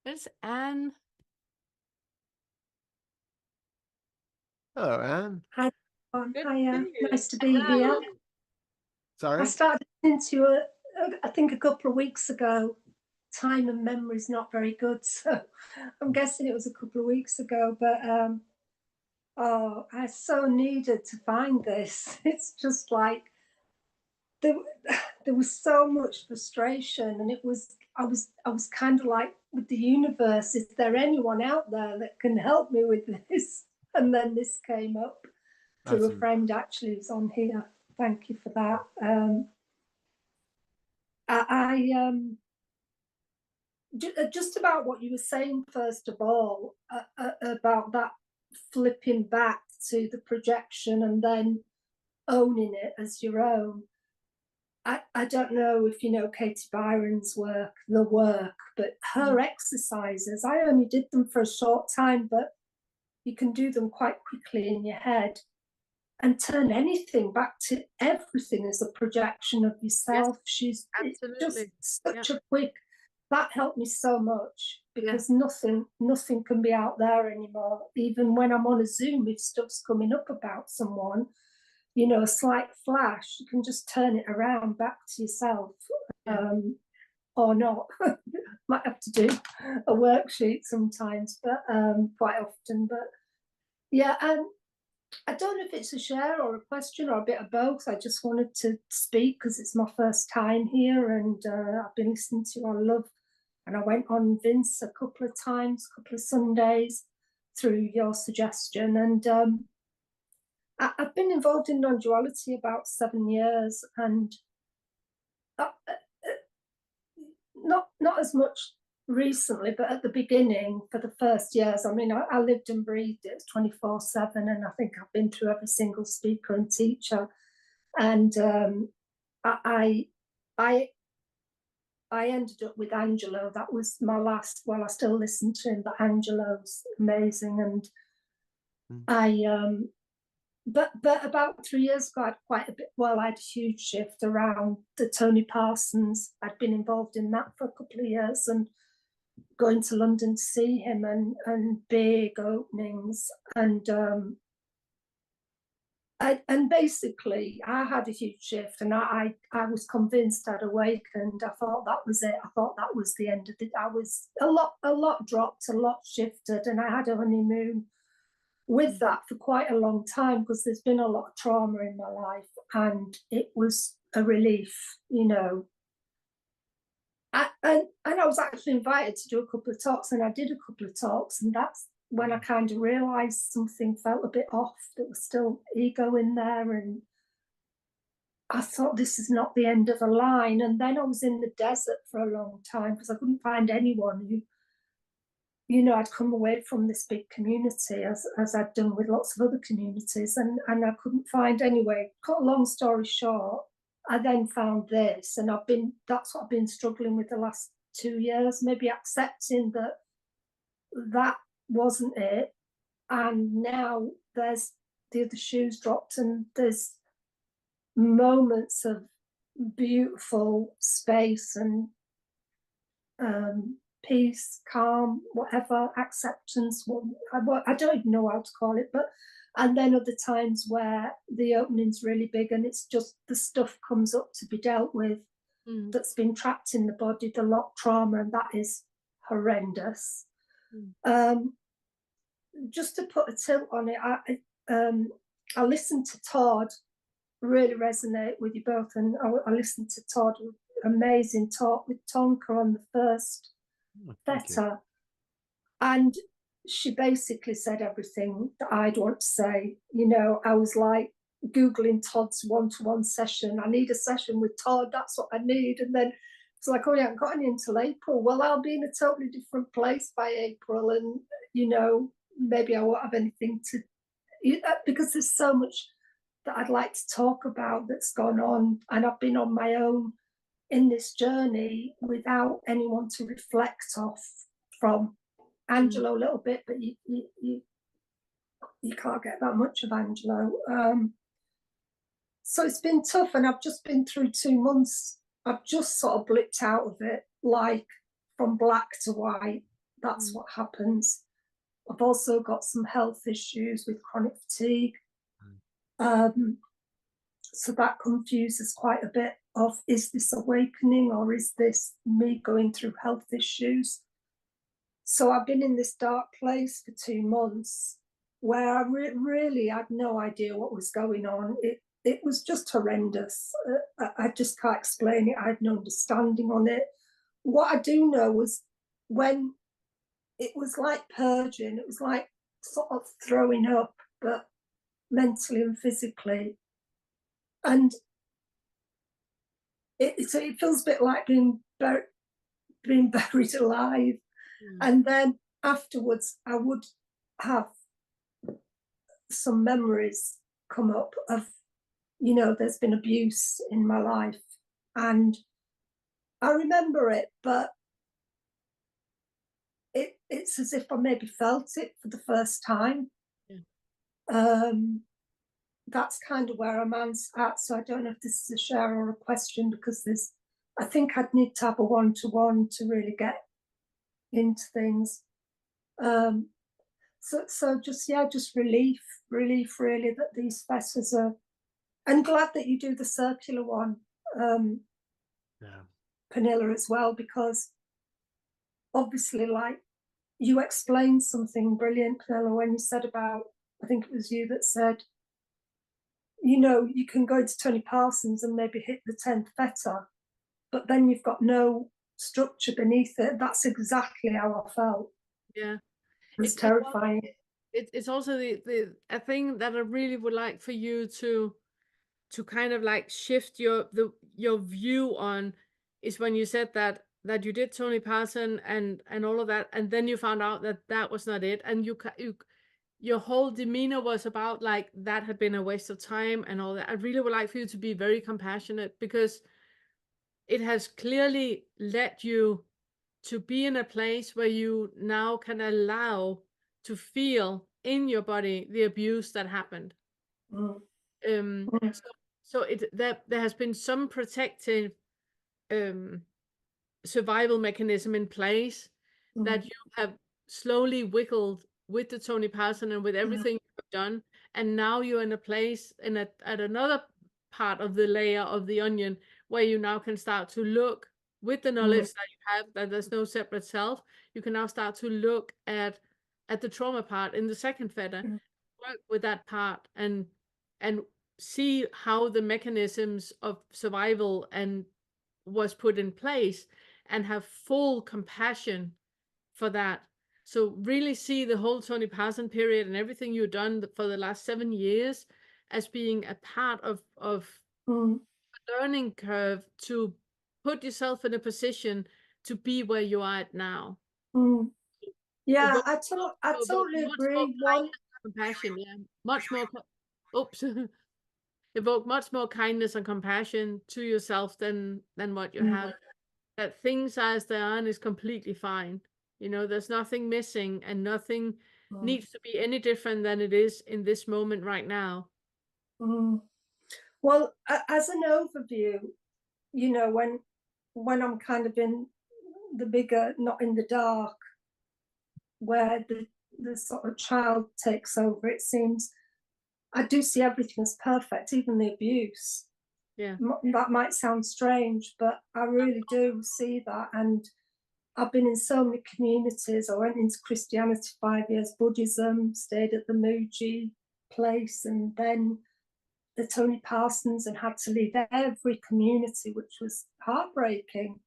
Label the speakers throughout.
Speaker 1: It's Anne.
Speaker 2: Hello, Anne.
Speaker 3: Hi,
Speaker 1: Good to
Speaker 3: hiya.
Speaker 1: see you.
Speaker 3: Nice to be here. I
Speaker 2: Sorry?
Speaker 3: started listening to you, I think, a couple of weeks ago. Time and memory's not very good, so I'm guessing it was a couple of weeks ago. But oh, I so needed to find this. It's just like there, there was so much frustration, and I was kind of like with the universe. Is there anyone out there that can help me with this? And then this came up through a friend actually who's on here. Thank you for that. Just about what you were saying, first of all, about that flipping back to the projection and then owning it as your own. I don't know if you know Katie Byron's work, The Work, but her exercises, I only did them for a short time, but you can do them quite quickly in your head and turn anything back to everything as a projection of yourself.
Speaker 1: Yes, absolutely.
Speaker 3: Just such a quick, that helped me so much because nothing can be out there anymore. Even when I'm on a Zoom, if stuff's coming up about someone, you know, a slight flash, you can just turn it around back to yourself. Or not. Might have to do a worksheet sometimes, but quite often. But yeah, and I don't know if it's a share or a question or a bit of both. I just wanted to speak because it's my first time here, and I've been listening to our love. And I went on Vince a couple of times, a couple of Sundays through your suggestion. And I've been involved in non-duality about 7 years, and not as much recently, but at the beginning, for the first years, I mean, I lived and breathed it 24/7, and I think I've been through every single speaker and teacher. And I ended up with Angelo. That was my last. Well, I still listen to him, but Angelo's amazing. And but about 3 years ago, I had quite a bit. Well, I had a huge shift around the Tony Parsons. I'd been involved in that for a couple of years, and going to London to see him, and big openings, and basically I had a huge shift, and I was convinced I'd awakened. I thought that was it. I thought that was the end of it. I was a lot dropped, a lot shifted, and I had a honeymoon with that for quite a long time because there's been a lot of trauma in my life, and it was a relief, you know. And I was actually invited to do a couple of talks, and I did a couple of talks, and that's when I kind of realized something felt a bit off. There was still ego in there, and I thought, this is not the end of a line. And then I was in the desert for a long time because I couldn't find anyone who, you know, I'd come away from this big community as I'd done with lots of other communities, and I couldn't find. Anyway, cut a long story short, I then found this, and that's what I've been struggling with the last 2 years, maybe accepting that wasn't it. And now there's the other shoes dropped, and there's moments of beautiful space and peace, calm, whatever, acceptance. I don't even know how to call it, but and then other times where the opening's really big, and it's just the stuff comes up to be dealt with that's been trapped in the body, the locked trauma, and that is horrendous. Just to put a tilt on it, I listened to Todd, really resonate with you both, and I listened to Todd, amazing talk with Tonka on the first theta, and she basically said everything that I'd want to say. You know, I was like Googling Todd's one-to-one session. I need a session with Todd, that's what I need. And then it's like, oh, you haven't got any until April. Well, I'll be in a totally different place by April, and, you know, maybe I won't have anything to, because there's so much that I'd like to talk about that's gone on, and I've been on my own in this journey without anyone to reflect off from. Angelo a little bit, but you can't get that much of Angelo. So it's been tough, and I've just been through 2 months. I've just sort of blipped out of it, like from black to white, That's
Speaker 1: Mm.
Speaker 3: what happens. I've also got some health issues with chronic fatigue.
Speaker 2: Mm.
Speaker 3: Um, so that confuses quite a bit of, is this awakening or is this me going through health issues? So I've been in this dark place for 2 months where I really had no idea what was going on. It was just horrendous. I just can't explain it. I had no understanding on it. What I do know was when it was like purging, it was like sort of throwing up, but mentally and physically. And it feels a bit like being buried alive.
Speaker 1: Mm.
Speaker 3: And then afterwards, I would have some memories come up of, there's been abuse in my life. And I remember it, but it's as if I maybe felt it for the first time.
Speaker 1: Yeah.
Speaker 3: That's kind of where I'm at. So I don't know if this is a share or a question, because I think I'd need to have a one-to-one to really get into things. So just relief really that these fetters are. I'm glad that you do the circular one,
Speaker 2: Yeah.
Speaker 3: Pernilla, as well, because obviously, like, you explained something brilliant, Pernilla, when you said about, I think it was you that said, you can go to Tony Parsons and maybe hit the 10th fetter, but then you've got no structure beneath it. That's exactly how I felt.
Speaker 1: Yeah.
Speaker 3: It was
Speaker 1: It's it's al-
Speaker 3: terrifying.
Speaker 1: it's also the a thing that I really would like for you to kind of like shift your view on, is when you said that you did Tony Parson and all of that, and then you found out that that was not it, and your whole demeanor was about like that had been a waste of time and all that. I really would like for you to be very compassionate, because it has clearly led you to be in a place where you now can allow to feel in your body the abuse that happened.
Speaker 3: Mm,
Speaker 1: Um,
Speaker 3: mm,
Speaker 1: so there has been some protective um survival mechanism in place that
Speaker 3: mm,
Speaker 1: you have slowly wiggled with the Tony Parson and with
Speaker 3: mm,
Speaker 1: everything you've done, and now you're in a place at another part of the layer of the onion where you now can start to look with the
Speaker 3: mm,
Speaker 1: knowledge that you have, that there's no separate self. You can now start to look at the trauma part in the second fetter,
Speaker 3: mm,
Speaker 1: work with that part, and see how the mechanisms of survival and was put in place, and have full compassion for that. So really see the whole Tony Parson period and everything you've done for the last 7 years as being a part of
Speaker 3: mm,
Speaker 1: a learning curve to put yourself in a position to be where you are at now.
Speaker 3: mm. Yeah,
Speaker 1: Evoke,
Speaker 3: I
Speaker 1: evoke
Speaker 3: totally
Speaker 1: much more
Speaker 3: agree.
Speaker 1: kindness and compassion. Yeah, much more. Oops. Evoke much more kindness and compassion to yourself than what you
Speaker 3: Mm,
Speaker 1: have. That things as they are is completely fine. There's nothing missing, and nothing
Speaker 3: mm,
Speaker 1: needs to be any different than it is in this moment right now.
Speaker 3: mm. Well, as an overview, when I'm kind of in the bigger, not in the dark, where the sort of child takes over, it seems I do see everything as perfect, even the abuse.
Speaker 1: Yeah.
Speaker 3: That might sound strange, but I really do see that. And I've been in so many communities. I went into Christianity 5 years, Buddhism, stayed at the Muji place, and then the Tony Parsons, and had to leave every community, which was heartbreaking.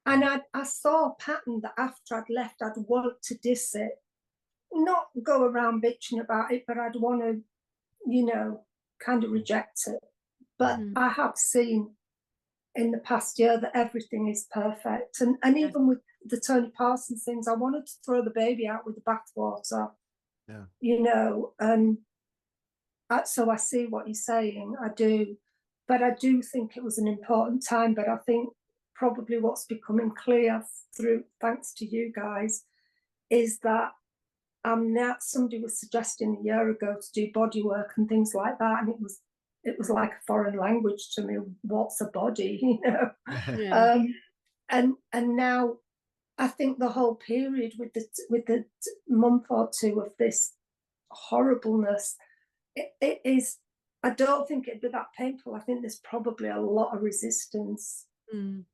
Speaker 3: And I saw a pattern that after I'd left, I'd want to diss it, not go around bitching about it, but I'd want to, kind of reject it. But
Speaker 1: Mhm.
Speaker 3: I have seen in the past year that everything is perfect. And
Speaker 1: Yes.
Speaker 3: even with the Tony Parsons things, I wanted to throw the baby out with the bathwater,
Speaker 2: Yeah.
Speaker 3: and so I see what you're saying. I do. But I do think it was an important time. But I think probably what's becoming clear thanks to you guys, is that now somebody was suggesting a year ago to do body work and things like that, and it was like a foreign language to me. What's a body,
Speaker 1: Yeah.
Speaker 3: um, and now I think the whole period with the month or two of this horribleness, it is. I don't think it'd be that painful. I think there's probably a lot of resistance.
Speaker 1: Mm,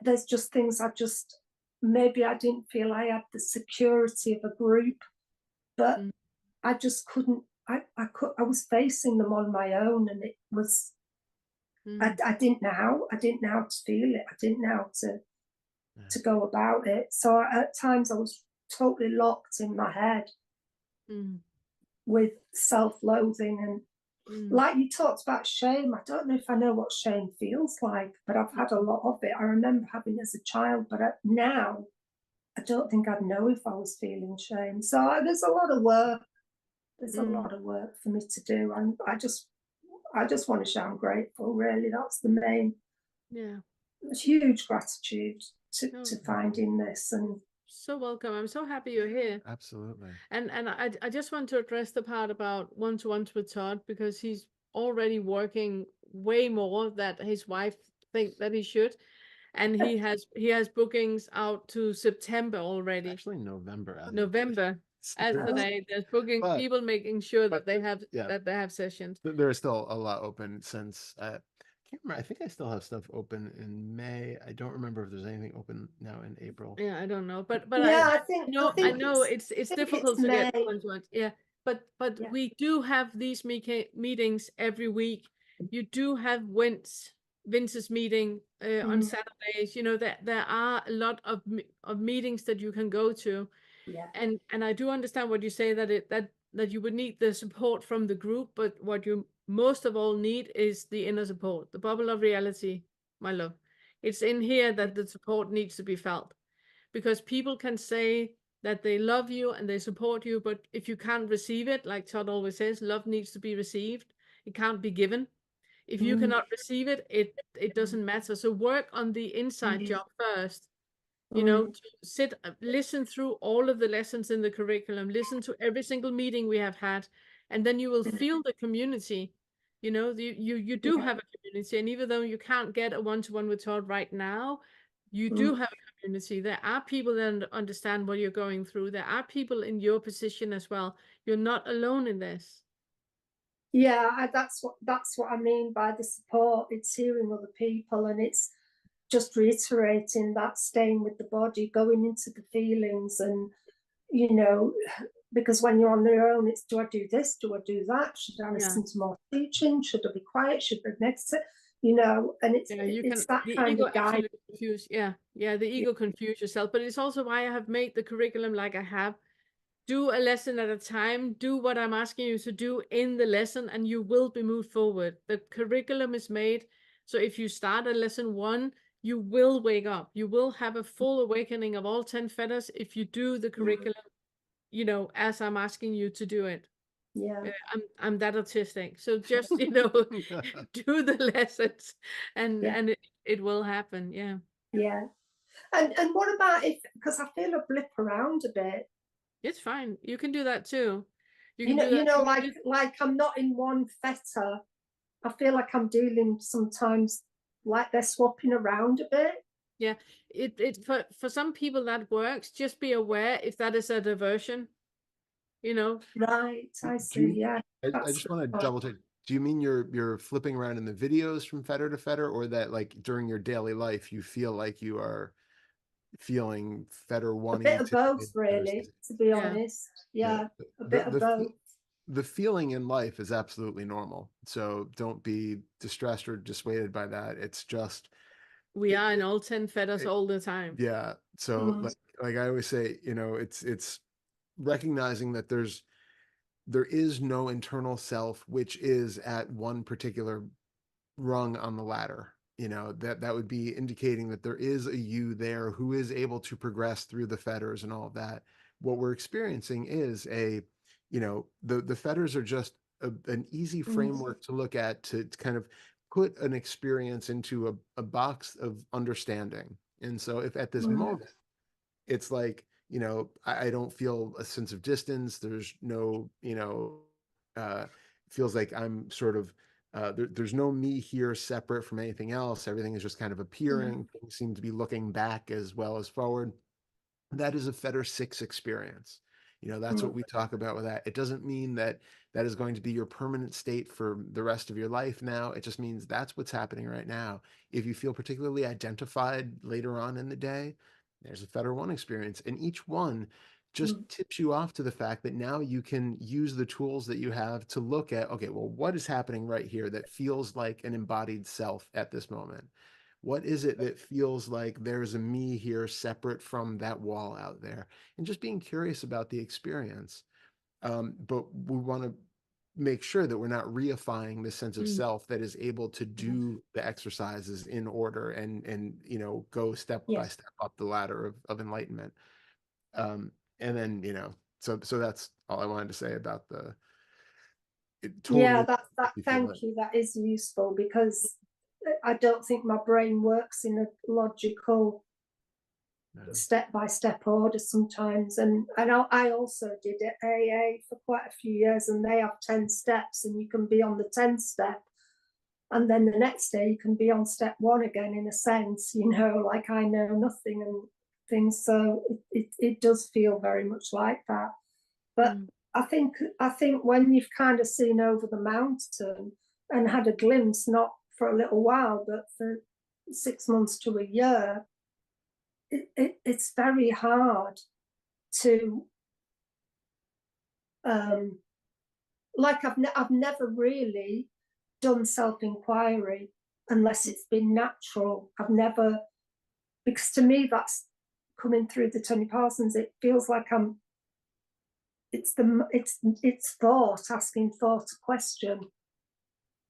Speaker 3: There's just things maybe I didn't feel I had the security of a group, but
Speaker 1: mm,
Speaker 3: I just couldn't. I was facing them on my own, and it was.
Speaker 1: mm,
Speaker 3: I didn't know how. I didn't know how to feel it. I didn't know how
Speaker 2: Yeah.
Speaker 3: to go about it. So at times I was totally locked in my head
Speaker 1: mm,
Speaker 3: with self-loathing, and
Speaker 1: mm,
Speaker 3: like you talked about shame. I don't know if I know what shame feels like, but I've had a lot of it. I remember having it as a child, but now I don't think I'd know if I was feeling shame. So there's a lot of work. There's a
Speaker 1: mm.
Speaker 3: lot of work for me to do, and I just want to say I'm grateful. Really, that's the main.
Speaker 1: Yeah.
Speaker 3: Huge gratitude
Speaker 1: No,
Speaker 3: to finding this, and
Speaker 1: so welcome. I'm so happy you're here.
Speaker 2: Absolutely.
Speaker 1: And I just want to address the part about one-to-ones with Todd, because he's already working way more that his wife think that he should. And he has bookings out to September already.
Speaker 2: Actually, November.
Speaker 1: November. As
Speaker 2: There is-
Speaker 1: today, there's booking
Speaker 2: but
Speaker 1: people making sure
Speaker 2: but yeah,
Speaker 1: that they have sessions.
Speaker 2: there is still a lot open since I can't remember. I think I still have stuff open in May. I don't remember if there's anything open now in April.
Speaker 1: Yeah, I don't know, but
Speaker 3: yeah,
Speaker 1: I know
Speaker 3: I
Speaker 1: it's
Speaker 3: think it's
Speaker 1: difficult to get
Speaker 3: May.
Speaker 1: one-to-ones. Yeah, but
Speaker 3: Yeah.
Speaker 1: we do have these meetings every week. You do have Vince's meeting on
Speaker 3: Mm,
Speaker 1: Saturdays. You know that there are a lot of meetings that you can go to,
Speaker 3: yeah.
Speaker 1: and I do understand what you say, that you would need the support from the group, but what you most of all need is the inner support, the bubble of reality, my love. It's in here that the support needs to be felt, because people can say that they love you and they support you, but if you can't receive it, like Todd always says, love needs to be received. It can't be given. If you
Speaker 3: Mm,
Speaker 1: cannot receive it, it doesn't matter. So work on the inside
Speaker 3: mm,
Speaker 1: job first. You know,
Speaker 3: mm,
Speaker 1: to sit, listen through all of the lessons in the curriculum, listen to every single meeting we have had, and then you will
Speaker 3: mm,
Speaker 1: feel the community. You know, you do
Speaker 3: yeah.
Speaker 1: have a community, and even though you can't get a one-to-one with Todd right now, you do
Speaker 3: Mm,
Speaker 1: have a community. There are people that understand what you're going through. There are people in your position as well. You're not alone in this.
Speaker 3: yeah, that's what I mean by the support. It's hearing other people, and it's just reiterating that staying with the body, going into the feelings, and you know, because when you're on your own, it's do I do this? Do I do that? Should I
Speaker 1: Yeah.
Speaker 3: listen to more teaching? Should I be quiet? Should I next it? You know, and
Speaker 1: Yeah, you can,
Speaker 3: it's that
Speaker 1: the
Speaker 3: kind
Speaker 1: ego
Speaker 3: of guide.
Speaker 1: absolutely confuse. Yeah. Yeah. The ego confuse yourself, but it's also why I have made the curriculum like I have. Do a lesson at a time, do what I'm asking you to do in the lesson, and you will be moved forward. The curriculum is made so if you start at lesson 1, you will wake up. You will have a full awakening of all 10 feathers if you do the
Speaker 3: Mm,
Speaker 1: curriculum, you know, as I'm asking you to do it.
Speaker 3: yeah,
Speaker 1: I'm that autistic. So just, you know, do the lessons,
Speaker 3: yeah,
Speaker 1: and it will happen. Yeah.
Speaker 3: yeah. And what about if, because I feel a blip around a bit,
Speaker 1: It's fine. You can do that too. You can do that too.
Speaker 3: like I'm not in one theta. I feel like I'm dealing sometimes like they're swapping around a bit.
Speaker 1: Yeah, it for some people that works. Just be aware if that is a diversion, you know.
Speaker 3: Right, I
Speaker 2: Do
Speaker 3: see.
Speaker 2: you,
Speaker 3: Yeah,
Speaker 2: I
Speaker 3: that's
Speaker 2: just
Speaker 3: the
Speaker 2: want to
Speaker 3: point.
Speaker 2: double check. Do you mean you're flipping around in the videos from fetter to fetter, or that like during your daily life you feel like you are feeling fetter
Speaker 3: A
Speaker 2: one
Speaker 3: bit
Speaker 2: e
Speaker 3: of
Speaker 2: to
Speaker 3: both,
Speaker 2: fetter
Speaker 3: really,
Speaker 2: C?
Speaker 3: to be
Speaker 1: Yeah,
Speaker 3: honest.
Speaker 2: Yeah.
Speaker 3: Yeah, a
Speaker 2: The
Speaker 3: bit of
Speaker 2: the
Speaker 3: both.
Speaker 2: the feeling in life is absolutely normal. So don't be distressed or dissuaded by that. It's just
Speaker 1: we
Speaker 2: it,
Speaker 1: are in all 10 feathers
Speaker 2: it,
Speaker 1: all the time.
Speaker 2: yeah. So
Speaker 3: Mm,
Speaker 2: like I always say, you know, it's recognizing that there is no internal self which is at one particular rung on the ladder. You know, that would be indicating that there is a you there who is able to progress through the fetters and all of that. What we're experiencing is you know, the fetters are just an easy
Speaker 3: mm,
Speaker 2: framework to look at to kind of put an experience into a box of understanding. And so if at this
Speaker 3: mm,
Speaker 2: moment it's like, you know, I don't feel a sense of distance, there's no, you know, uh feels like I'm sort of there's no me here separate from anything else. Everything is just kind of
Speaker 3: mm,
Speaker 2: appearing. Things seem to be looking back as well as forward. that is a Fetter 6 experience. You know, that's what we talk about with that. It doesn't mean that that is going to be your permanent state for the rest of your life now. It just means that's what's happening right now. If you feel particularly identified later on in the day, there's a Fetter 1 experience. And each one just tips you off to the fact that now you can use the tools that you have to look at, okay, well, what is happening right here that feels like an embodied self at this moment? What is it that feels like there's a me here separate from that wall out there? And just being curious about the experience. But we want to make sure that we're not reifying the sense of self that is able to do the exercises in order and you know, go step by step up the ladder of enlightenment. And then, you know, so that's all I wanted to say about the
Speaker 3: Yeah,
Speaker 2: totally.
Speaker 3: that thank you. That is useful because I don't think my brain works in a logical step-by-step order sometimes. And I also did AA for quite a few years, and they have 10 steps, and you can be on the 10th step, and then the next day you can be on step 1 again, in a sense, you know, like I know nothing and things. So it does feel very much like that. But I think when you've kind of seen over the mountain and had a glimpse, not for a little while, but for 6 months to a year, it's very hard to like I've never really done self-inquiry unless it's been natural. I've never, because to me that's coming through the Tony Parsons, it feels like it's thought, asking thought a question.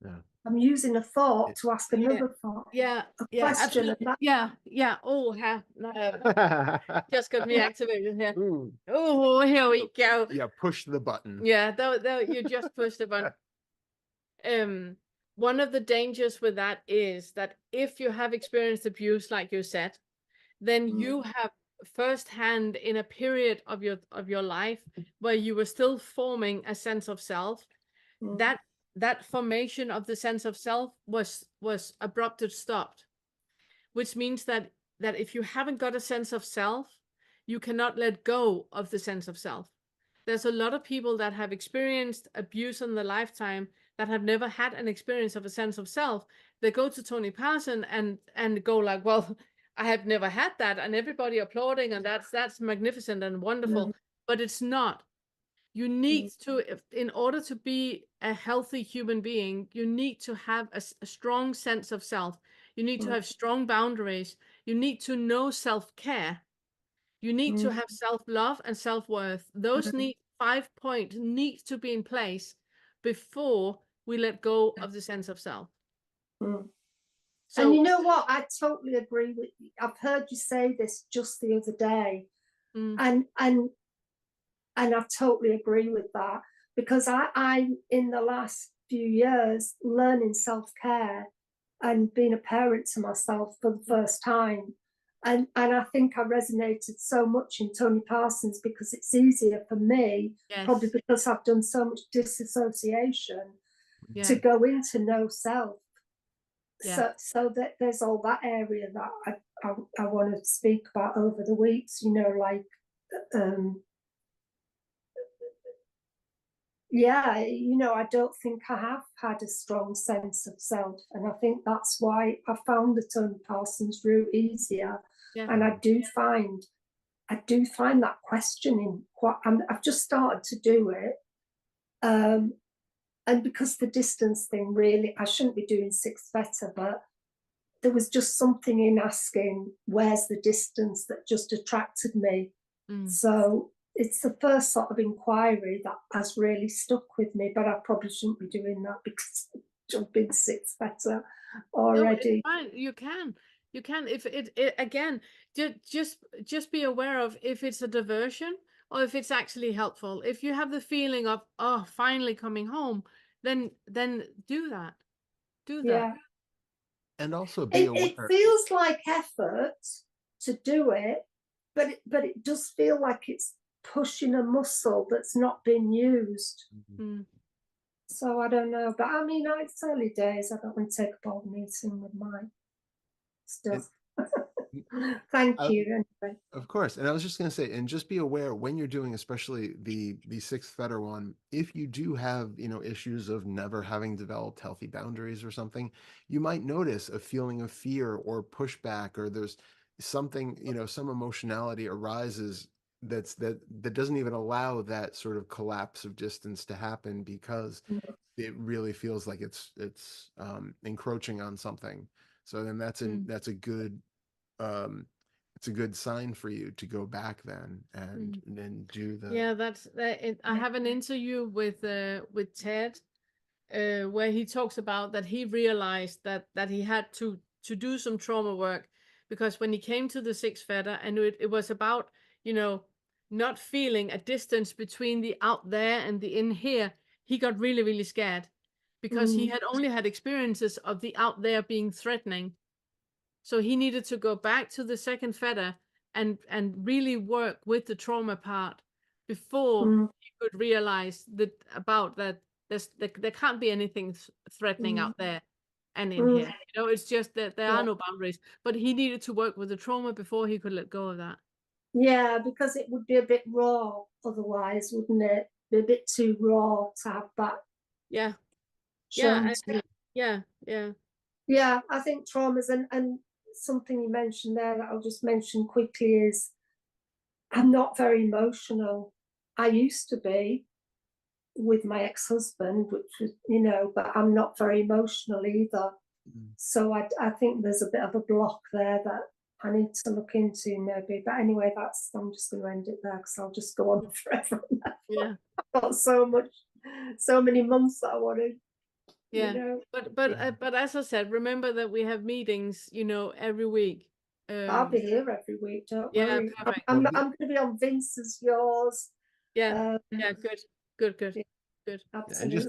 Speaker 2: Yeah.
Speaker 3: I'm using a thought to ask another thought.
Speaker 1: Yeah,
Speaker 3: a
Speaker 1: yeah,
Speaker 3: question.
Speaker 1: absolutely. Yeah. Oh, just got me activated here.
Speaker 2: Ooh.
Speaker 1: Oh, here we go.
Speaker 2: Yeah, push the button.
Speaker 1: Yeah, though you just pushed the button. One of the dangers with that is that if you have experienced abuse, like you said, then you have firsthand in a period of your life where you were still forming a sense of self, that formation of the sense of self was abruptly stopped, which means that if you haven't got a sense of self, you cannot let go of the sense of self. There's a lot of people that have experienced abuse in their lifetime that have never had an experience of a sense of self. They go to Tony Parson and go like, well, I have never had that, and everybody applauding, and that's magnificent and wonderful, but it's not. You need to, in order to be a healthy human being, you need to have a strong sense of self. You need to have strong boundaries. You need to know self-care. You need to have self-love and self-worth. Those 5 points need to be in place before we let go of the sense of self.
Speaker 3: So, and you know what? I totally agree with you. I've heard you say this just the other day, and I totally agree with that, because I in the last few years learning self-care and being a parent to myself for the first time. And I think I resonated so much in Tony Parsons because it's easier for me, probably because I've done so much disassociation, to go into no self. So that there's all that area that I want to speak about over the weeks, you know, like yeah, you know, I don't think I have had a strong sense of self, and I think that's why I found the Tony Parsons route easier. And I do find that questioning quite. I've just started to do it, and because the distance thing, really, I shouldn't be doing 6 Theta, but there was just something in asking where's the distance that just attracted me. So it's the first sort of inquiry that has really stuck with me, but I probably shouldn't be doing that because I'm jumping 6 Theta already.
Speaker 1: No, it's fine. You can, if it again, just be aware of if it's a diversion or if it's actually helpful. If you have the feeling of, oh, finally coming home, then do that.
Speaker 3: Yeah.
Speaker 2: And also be aware.
Speaker 3: It feels like effort to do it, but it does feel like it's pushing a muscle that's not been used. So I don't know, but I mean, it's early days. I don't want to take up all the meeting with my stuff. Thank
Speaker 2: I-
Speaker 3: you anyway.
Speaker 2: Of course. And I was just going to say, and just be aware when you're doing, especially the sixth fetter one, if you do have, issues of never having developed healthy boundaries or something, you might notice a feeling of fear or pushback, or there's something, some emotionality arises that doesn't even allow that sort of collapse of distance to happen, because it really feels like it's encroaching on something. So then that's a good um it's a good sign for you to go back then and then do the
Speaker 1: Yeah, that's I have an interview with Ted, where he talks about that he realized that he had to do some trauma work, because when he came to the sixth fetter, and it was about, not feeling a distance between the out there and the in here, he got really, really scared, because he had only had experiences of the out there being threatening. So he needed to go back to the second fetter and really work with the trauma part before he could realize that there can't be anything threatening out there and in here. It's just that there are
Speaker 3: Yeah.
Speaker 1: no boundaries. But he needed to work with the trauma before he could let go of that.
Speaker 3: Yeah, because it would be a bit raw otherwise, wouldn't it? Be a bit too raw to have that
Speaker 1: Yeah.
Speaker 3: shown to you.
Speaker 1: Yeah. Yeah.
Speaker 3: Yeah, I think traumas and something you mentioned there that I'll just mention quickly is I'm not very emotional. I used to be with my ex-husband, which was, but I'm not very emotional either. So I think there's a bit of a block there that I need to look into maybe. But anyway, I'm just going to end it there because I'll just go on forever.
Speaker 1: Yeah.
Speaker 3: I've got so many months that I want to,
Speaker 1: Yeah. But as I said, remember that we have meetings, every week.
Speaker 3: I'll be here every week. Don't
Speaker 1: Yeah,
Speaker 3: worry.
Speaker 1: perfect.
Speaker 3: I'm going to be on Vince's, yours.
Speaker 1: Yeah. Yeah. Good.
Speaker 3: Yeah,
Speaker 1: Good.
Speaker 2: And
Speaker 3: absolutely.